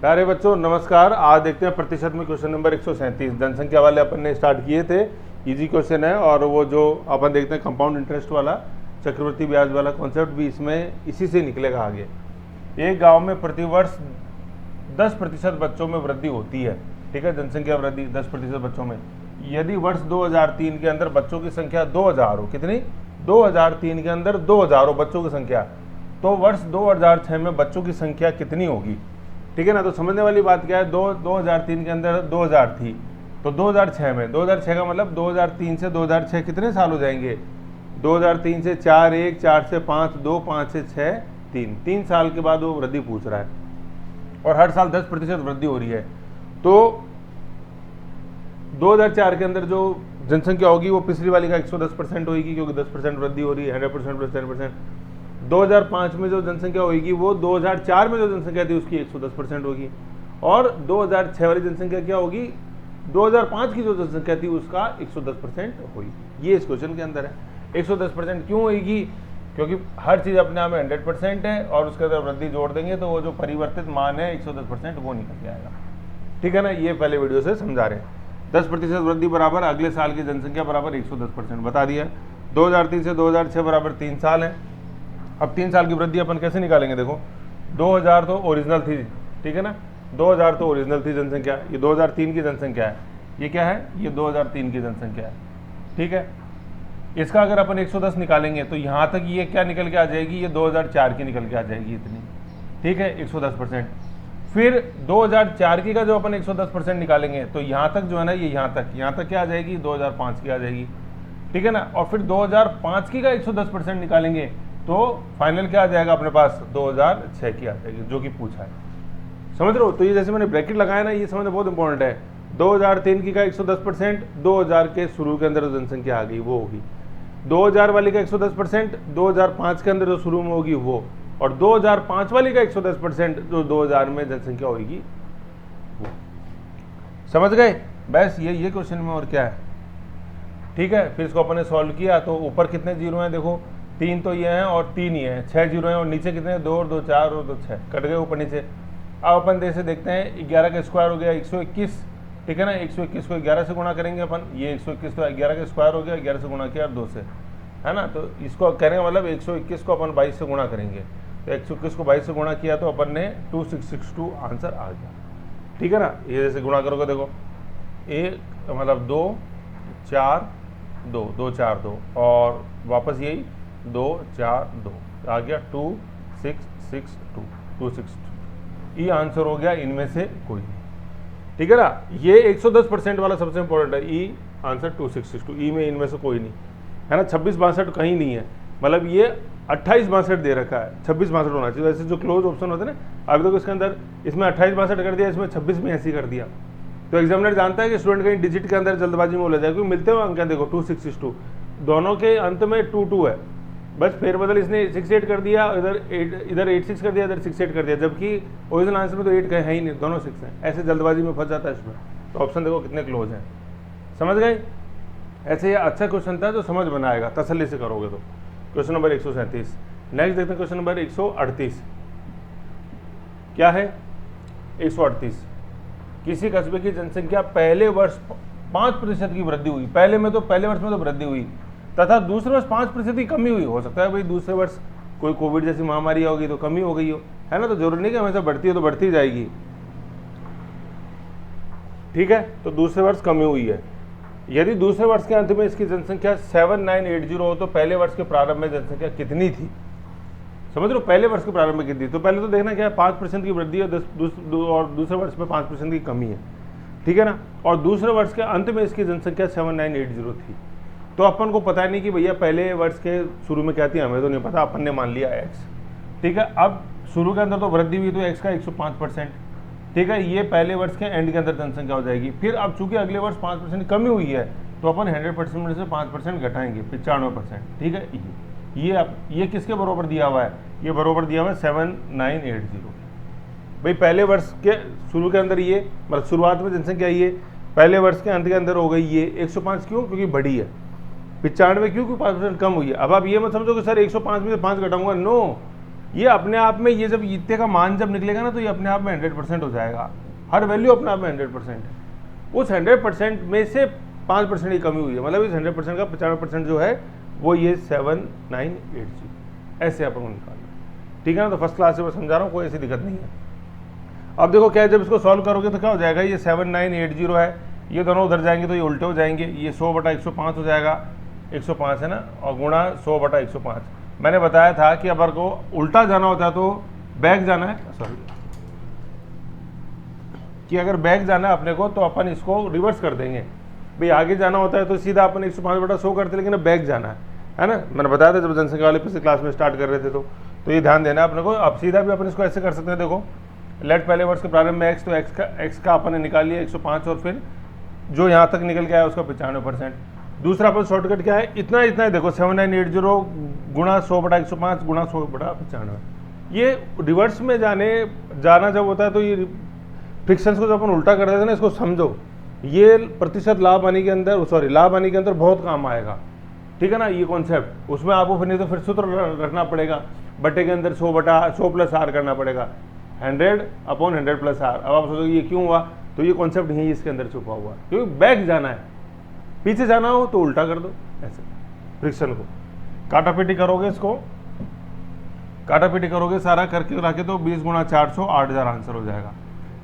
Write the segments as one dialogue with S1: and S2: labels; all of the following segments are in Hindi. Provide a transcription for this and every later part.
S1: प्यारे बच्चों नमस्कार। आज देखते हैं प्रतिशत में क्वेश्चन नंबर 137। जनसंख्या वाले अपन ने स्टार्ट किए थे, इजी क्वेश्चन है। और वो जो अपन देखते हैं कंपाउंड इंटरेस्ट वाला, चक्रवृद्धि ब्याज वाला कॉन्सेप्ट भी इसमें इसी से निकलेगा आगे। एक गांव में प्रतिवर्ष 10% बच्चों में वृद्धि होती है, ठीक है, जनसंख्या वृद्धि 10% बच्चों में। यदि वर्ष 2003 के अंदर बच्चों की संख्या 2000 हो, कितनी, 2003 के अंदर 2000 हो बच्चों की संख्या, तो वर्ष 2006 में बच्चों की संख्या कितनी होगी, ठीक है ना। तो समझने वाली बात क्या है, 2003 के अंदर 2000 थी, तो 2006 में, 2006 का मतलब 2003 से 2006 कितने साल हो जाएंगे, 2003 से 4 1, 4 से 5 2, 5 से 6 3 साल के बाद वो वृद्धि पूछ रहा है। और हर साल 10% वृद्धि हो रही है। तो 2004 के अंदर जो जनसंख्या होगी वो पिछली वाली का 110% होगी, क्योंकि 10% वृद्धि हो रही है, 100% प्लस 10%। 2005 में जो जनसंख्या होगी वो 2004 में जो जनसंख्या थी उसकी 110% होगी। और 2006 वाली जनसंख्या क्या होगी, 2005 की जो जनसंख्या थी उसका 110% होगी। ये इस क्वेश्चन के अंदर है। 110% क्यों होगी, क्योंकि हर चीज़ अपने आप में 100% है और उसके अंदर वृद्धि जोड़ देंगे तो वो जो परिवर्तित मान है 110% वो निकल के आएगा, ठीक है ना। ये पहले वीडियो से समझा रहे हैं। 10% वृद्धि बराबर अगले साल की जनसंख्या बराबर 110% बता दिया। 2003 से 2006 बराबर 3 साल है। अब 3 साल की वृद्धि अपन कैसे निकालेंगे, देखो 2000 तो ओरिजिनल थी, ठीक है ना, 2000 तो ओरिजिनल थी जनसंख्या। ये 2003 की जनसंख्या है, ये क्या है, ये 2003 की जनसंख्या है, ठीक है। इसका अगर अपन 110 निकालेंगे तो यहाँ तक ये क्या निकल के आ जाएगी, ये 2004 की निकल के आ जाएगी इतनी, ठीक है, 110%। फिर 2004 की का जो अपन 110% निकालेंगे तो यहाँ तक जो है ना, ये यहाँ तक क्या आ जाएगी, 2005 की आ जाएगी, ठीक है ना। और फिर 2005 की का 110% निकालेंगे तो फाइनल क्या आ जाएगा अपने पास, 2006 की आ जाएगी, जो कि पूछा है। समझ रहे हो। तो ये जैसे मैंने ब्रैकेट लगाया ना, ये समझना बहुत इंपॉर्टेंट है। 2003 की का 110%, 2000 के शुरू के अंदर जो जनसंख्या आ गई वो होगी। 2000 वाली का 110%, 2005 के अंदर जो शुरू में होगी वो। और 2005 वाली का 110% जो 2000 में जनसंख्या होगी वो। समझ गए। बस ये क्वेश्चन में और क्या है, ठीक है। फिर इसको अपन ने सॉल्व किया तो ऊपर कितने जीरो हैं, देखो 3 तो ये हैं और 3 ही हैं, 6 जीरो हैं। और नीचे कितने हैं, 2 और 2 4 और 2 6, कट गए ऊपर नीचे। अब अपन जैसे देखते हैं 11 का स्क्वायर हो गया 121, ठीक है ना। 121 को 11 से गुणा करेंगे अपन, ये 121 तो 11 का स्क्वायर हो गया, 11 से गुणा किया 2 से, है ना। तो इसको कहने का मतलब 121 को अपन 22 से गुणा करेंगे, तो 121 को 22 से गुणा किया तो अपन ने 2662 आंसर आ गया, ठीक है ना। ये जैसे गुणा करोगे देखो, एक मतलब 2 4 2 2 4 2 और वापस यही 2 4 2 आ गया 2662 262। ये आंसर हो गया इनमें से कोई नहीं, ठीक है ना। ये 110% वाला सबसे इंपॉर्टेंट है, ई आंसर 2662, ई में इनमें से कोई नहीं है ना। 2662 कहीं नहीं है, मतलब ये 2862 दे रखा है, 2662 होना चाहिए। वैसे जो क्लोज ऑप्शन होते हैं ना, अभी तक इसके अंदर इसमें 2862 कर दिया, इसमें 26 में ऐसी कर दिया। तो एग्जामिनर जानता है कि स्टूडेंट कहीं डिजिट के अंदर जल्दबाजी में हो जाए, क्योंकि मिलते हुए अंक हैं, देखो 262, दोनों के अंत में 22 है, बस फेरबदल इसने 68 कर दिया, इधर 86 कर दिया, इधर 68 कर दिया, जबकि ओरिजिनल आंसर में तो 8 है ही नहीं, दोनों 6 हैं। ऐसे जल्दबाजी में फंस जाता है इसमें। तो ऑप्शन देखो कितने क्लोज हैं, समझ गए। ऐसे ये अच्छा क्वेश्चन था जो समझ में आएगा, तसल्ली से करोगे तो। Question number 137। नेक्स्ट देखते हैं क्वेश्चन नंबर 138। क्या है 138, किसी कस्बे की जनसंख्या पहले वर्ष 5% की वृद्धि हुई, पहले वर्ष में तो वृद्धि हुई, तथा दूसरे वर्ष 5% की कमी हुई। हो सकता है भाई दूसरे वर्ष कोई कोविड जैसी महामारी होगी तो कमी हो गई हो, है ना। तो जरूरी नहीं कि हमेशा बढ़ती है तो बढ़ती जाएगी, ठीक है। तो दूसरे वर्ष कमी हुई है। यदि दूसरे वर्ष के अंत में इसकी जनसंख्या 7980 हो तो पहले वर्ष के प्रारंभ में जनसंख्या कितनी थी। समझ लो, पहले वर्ष के प्रारंभ में कितनी। तो पहले तो देखना क्या है, 5% की वृद्धि है और दूसरे वर्ष में 5% की कमी है, ठीक है ना। और दूसरे वर्ष के अंत में इसकी जनसंख्या 7980 थी। तो अपन को पता नहीं कि भैया पहले वर्ष के शुरू में क्या थी, हमें तो नहीं पता, अपन ने मान लिया x, ठीक है। अब शुरू के अंदर तो वृद्धि हुई तो x का 105%, ठीक है। ये पहले वर्ष के एंड के अंदर जनसंख्या हो जाएगी। फिर अब चूंकि अगले वर्ष 5% कमी हुई है तो अपन 100% में से 5% घटाएंगे, 95%, ठीक है। ये किसके बराबर दिया हुआ है, ये बराबर दिया हुआ है 7980। भाई पहले वर्ष के शुरू के अंदर ये, मतलब शुरुआत में जनसंख्या ये, पहले वर्ष के अंत के अंदर हो गई ये 105, क्यों, क्योंकि बढ़ी है। 95 क्यों, क्योंकि 5% कम हुई है। अब आप ये मत समझो कि सर 105 में से 5 घटाऊंगा, नो, ये अपने आप में, ये जब इतने का मान जब निकलेगा ना, तो ये अपने आप में 100% हो जाएगा। हर वैल्यू अपने आप में 100% है। उस 100% में से 5% की कमी हुई है, मतलब इस 100% का 95% जो है वो ये 7980, ऐसे अपन को निकालना। ठीक है ना, तो फर्स्ट क्लास से मैं समझा रहा हूँ, कोई ऐसी दिक्कत नहीं है। अब देखो क्या है, जब इसको सॉल्व करोगे तो क्या हो जाएगा, ये 7980 है, ये दोनों उधर जाएंगे तो ये उल्टे हो जाएंगे, ये 100/105 हो जाएगा, 105 है ना, और गुणा 100/105। मैंने बताया था कि अगर को उल्टा जाना होता है तो बैक जाना है, सॉरी, कि अगर बैक जाना है अपने को तो अपन इसको रिवर्स कर देंगे। भाई आगे जाना होता है तो सीधा अपन 105/100 करते, लेकिन बैक जाना है ना। मैंने बताया था जब जनसंख्या वाले पिछले क्लास में स्टार्ट कर रहे थे, तो ये ध्यान देना है अपने को। अब सीधा भी अपन इसको ऐसे कर सकते हैं, देखो लेट पहले वर्ष के प्रारंभ में एक्स, तो एक्स का अपन ने निकाल लिया 105, और फिर जो यहाँ तक निकल के आया उसका 95%। दूसरा अपन शॉर्टकट क्या है, इतना इतना है, देखो 7980 गुणा 100/105 गुणा 100/95। ये रिवर्स में जाना जब होता है तो ये फ्रिक्शंस को जब अपन उल्टा कर देते हैं ना, इसको समझो, ये प्रतिशत लाभ आने के अंदर, सॉरी लाभ आने के अंदर बहुत काम आएगा। ठीक है ना, ये कॉन्सेप्ट, उसमें आपको फिर नहीं तो फिर सूत्र रखना पड़ेगा, बटे के अंदर 100/100 प्लस आर करना पड़ेगा, 100/100 प्लस आर। अब आप सोचोगे ये क्यों हुआ, तो ये कॉन्सेप्ट यही इसके अंदर छुपा हुआ है, क्योंकि बैक जाना है, पीछे जाना हो तो उल्टा कर दो, ऐसे फ्रिक्शन को काटापीटी करोगे, इसको काटापीटी करोगे सारा करके रखे तो 20 गुणा 400 8000 आंसर हो जाएगा।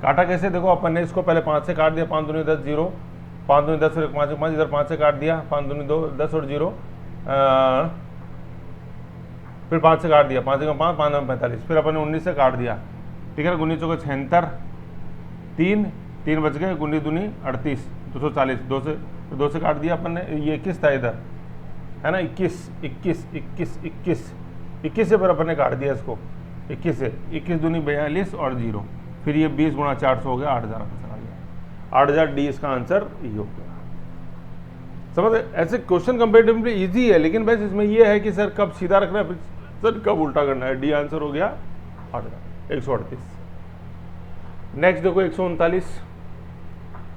S1: काटा कैसे, देखो अपन ने इसको पहले 5 से काट दिया, 5 दूनी 10 0, 5 दूनी 10 और 1 5 5, इधर 5 से काट दिया, 5 दूनी 2 10 और 0, फिर 5 से काट दिया, 5 1 5 5 45, फिर अपन ने 19 से काट दिया। ठीक है ना, 19 चौके 76, 3 बच गए, 19 दूनी 38, 240, 2 से काट दिया अपन ने, ये 21 था इधर, है ना, 21 से फिर अपन ने काट दिया इसको, 21 से, 21 दूनी 42 और 0, फिर ये 20 गुणा 400 हो गया, 8000 आंसर आ गया। 8000 डी इसका आंसर ये हो गया। समझ, ऐसे क्वेश्चन कंपेरेटिवली इजी है, लेकिन बस इसमें ये है कि सर कब सीधा रखना है, सर कब उल्टा करना है। डी आंसर हो गया 138। नेक्स्ट देखो 139,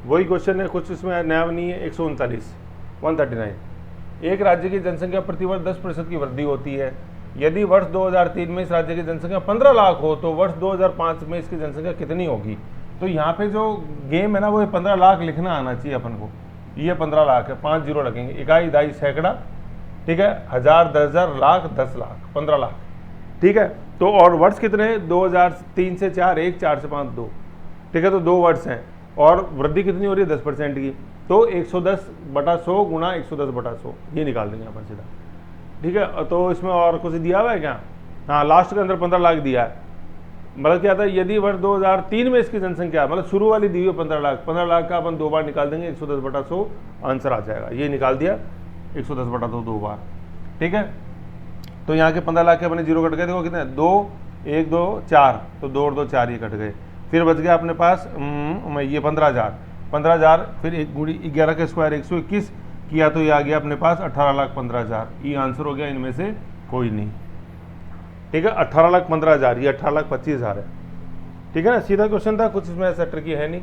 S1: वही क्वेश्चन है, कुछ इसमें नया नहीं है। 139 एक राज्य की जनसंख्या प्रतिवर्ष 10% की वृद्धि होती है। यदि वर्ष 2003 में इस राज्य की जनसंख्या 15 लाख हो तो वर्ष 2005 में इसकी जनसंख्या कितनी होगी। तो यहाँ पे जो गेम है ना, वो 15 लाख लिखना आना चाहिए अपन को। ये 15 लाख है, 5 जीरो लगेंगे, इकाई दाई सैकड़ा, ठीक है, 1000 10,000 लाख 10 लाख 15 लाख, ठीक है। तो और वर्ष कितने हैं, 2003 से 4 1, 4 से 5 2, ठीक है, तो 2 वर्ष हैं। और वृद्धि कितनी हो रही है, 10% की, तो 110/100 गुणा 110/100 ये निकाल देंगे अपन सीधा, ठीक है। तो इसमें और कुछ दिया हुआ है क्या, हाँ लास्ट के अंदर 15 लाख दिया है। मतलब क्या था, यदि वर्ष 2003 में इसकी जनसंख्या, मतलब शुरू वाली दी हुई 15 लाख, 15 लाख का अपन 2 बार निकाल देंगे, 110/100 आंसर आ जाएगा। ये निकाल दिया 110/2 2 बार, ठीक है। तो यहाँ के 15 लाख के अपने जीरो कट गए, देखो कितने, 2 1 2 4, तो 2 और 2 4 ये कट गए। फिर बच गया अपने पास ये 15,000, फिर 1 गुणी 11 का स्क्वायर 121 किया, तो ये आ गया अपने पास 18,15,000। ये आंसर हो गया इनमें से कोई नहीं, ठीक है। 18,15,000, ये 18,25,000 है, ठीक है ना, सीधा क्वेश्चन था, कुछ इसमें ऐसा ट्रिकी है नहीं।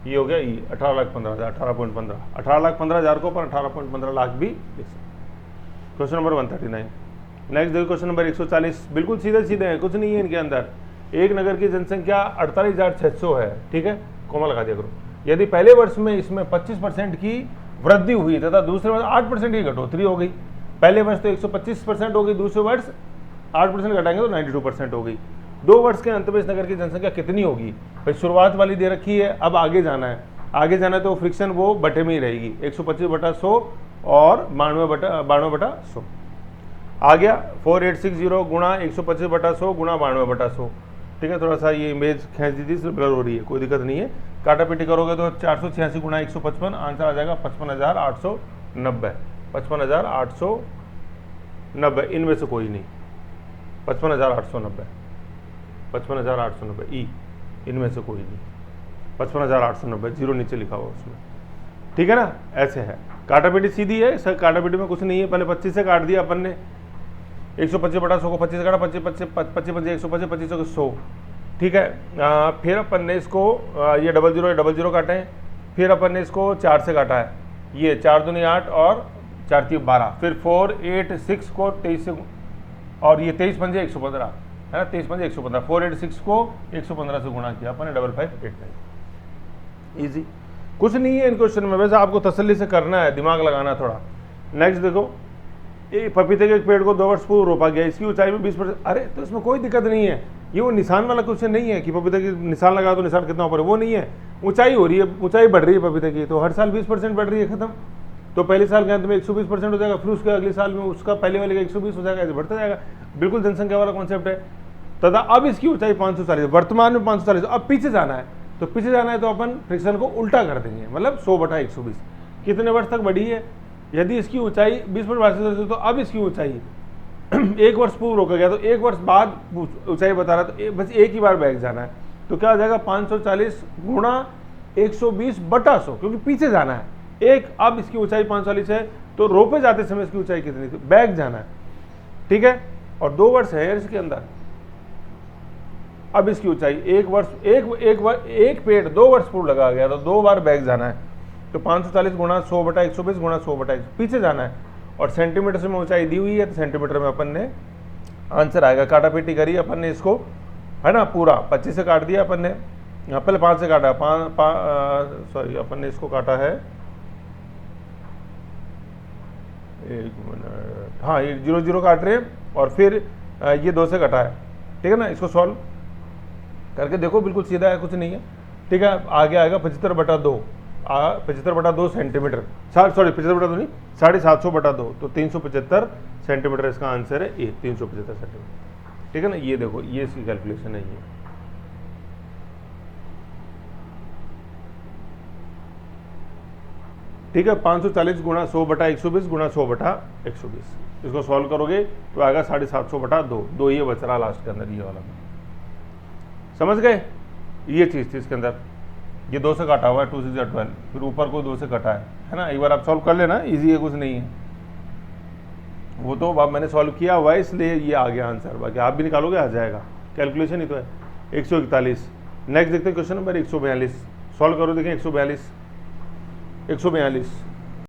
S1: ये हो गया ये 18,15,000, 18.15, 18,15,000 को पर 18.15 लाख भी लिख सकते। Question number 139। नेक्स्ट देखो क्वेश्चन नंबर 140, बिल्कुल सीधे सीधे हैं, कुछ नहीं है इनके अंदर। एक नगर की जनसंख्या 48,600 है, ठीक है, कोमा लगा दिया करो। यदि पहले वर्ष में इसमें 25% की वृद्धि हुई तथा दूसरे वर्ष 8% की घटोतरी हो गई, पहले वर्ष तो 125% हो गई, दूसरे वर्ष 8% घटाएंगे तो 92% हो गई। 2 वर्ष के अंत में इस नगर की जनसंख्या कितनी होगी। भाई शुरुआत वाली दे रखी है, अब आगे जाना है, आगे जाना है तो फ्रिक्शन वो बटे में ही रहेगी, 125/100 और 92/100 आ गया। 4860 गुणा 125/100 गुणा 92/100, ठीक है। थोड़ा सा ये इमेज खींच दी थी, इसलिए ब्लर हो रही है, कोई दिक्कत नहीं है। काटा पीटी करोगे तो 486 गुणा 155 आंसर आ जाएगा 55,890, 55,890, इनमें से कोई नहीं, 55,890 ई, इनमें से कोई नहीं, 55,890, जीरो नीचे लिखा हुआ उसमें, ठीक है ना, ऐसे है। काटा पीटी सीधी है सर, काटा पीटी में कुछ नहीं है। पहले 25 से काट दिया अपन ने, 125/100 को 25 से काटा, 25 125 25 100, ठीक है। फिर अपन ने इसको ये 00 काटे हैं, फिर अपन ने इसको 4 से काटा है, ये 4 दूनी 8 और 4 3 12, फिर 4 8 6 को 23 से और ये 23 पंजे 115 है ना, 23 पंजे 115, 486 को 115 से गुणा किया अपन ने 5589। ईजी, कुछ नहीं है इन क्वेश्चन में, वैसे आपको तसल्ली से करना है, दिमाग लगाना थोड़ा। नेक्स्ट देखो, ये पपीते के एक पेड़ को 2 वर्ष पूर्व रोपा गया, इसकी ऊंचाई में 20%, अरे तो इसमें कोई दिक्कत नहीं है, ये वो निशान वाला क्वेश्चन नहीं है कि पपीते की निशान लगा तो निशान कितना ऊपर है, वो नहीं है, ऊंचाई हो रही है, ऊंचाई बढ़ रही है पपीते की, तो हर साल 20% बढ़ रही है, खत्म। तो पहले साल के अंत में 120% हो जाएगा, फिर उसके अगले साल में उसका पहले वाले का 120 हो जाएगा, ऐसे बढ़ता जाएगा। बिल्कुल जनसंख्या वाला कॉन्सेप्ट है। तथा अब इसकी ऊंचाई 540, वर्तमान में 540, अब पीछे जाना है, तो पीछे जाना है तो अपन फ्रिक्शन को उल्टा कर देंगे, मतलब 100/120। कितने वर्ष तक बढ़ी है, यदि इसकी ऊंचाई 20% तो अब इसकी ऊंचाई 1 वर्ष पूर्व रोका गया, तो 1 वर्ष बाद ऊंचाई बता रहा, तो बस एक ही बार बैक जाना है, तो क्या हो जाएगा 540 गुणा 120/100, क्योंकि पीछे जाना है। एक, अब इसकी ऊंचाई 540 है, तो रोपे जाते समय इसकी ऊंचाई कितनी थी, बैक जाना है, ठीक है। और 2 वर्ष है इसके अंदर, अब इसकी ऊंचाई 1 वर्ष, एक पेड़ 2 वर्ष पूर्व लगा गया, तो 2 बार बैक जाना है, तो 540 गुणा 100/120 गुणा 100/100, पीछे जाना है। और सेंटीमीटर से में ऊंचाई दी हुई है, तो सेंटीमीटर में अपन ने आंसर आएगा। काटा पेटी करी अपन ने इसको, है ना, पूरा 25 से काट दिया अपन ने, यहाँ पहले 5 से काटा, सॉरी अपन ने इसको काटा है, 1 मिनट, हाँ ये 0 0 काट रहे हैं, और फिर ये 2 से कटा है, ठीक है ना। इसको सॉल्व करके देखो, बिल्कुल सीधा है, कुछ नहीं है, ठीक है। आगे आएगा 75/2, 75/2 सेंटीमीटर, सॉरी 75/2 नहीं, 750/2, तो 375 सेंटीमीटर इसका आंसर है, ये 375 सेंटीमीटर, ठीक है ना। ये देखो, ये इसकी कैलकुलेशन है ये, ठीक है। 540 गुणा 100/120 गुणा 100/120, इसको सॉल्व करोगे तो आएगा 750/2, 2 ये बच रहा लास्ट के अंदर, ये वाला। समझ गए, ये चीज़ थी इसके अंदर। ये 2 से काटा हुआ है, 2 6 12, फिर ऊपर को 2 से कटा है ना। एक बार आप सॉल्व कर लेना, इजी है, कुछ नहीं है, वो तो अब मैंने सॉल्व किया हुआ है, इसलिए ये आ गया आंसर, बाकी आप भी निकालोगे आ जाएगा, कैलकुलेशन ही तो है। 141। नेक्स्ट देखते हैं क्वेश्चन नंबर 142, सॉल्व करो, देखें 142,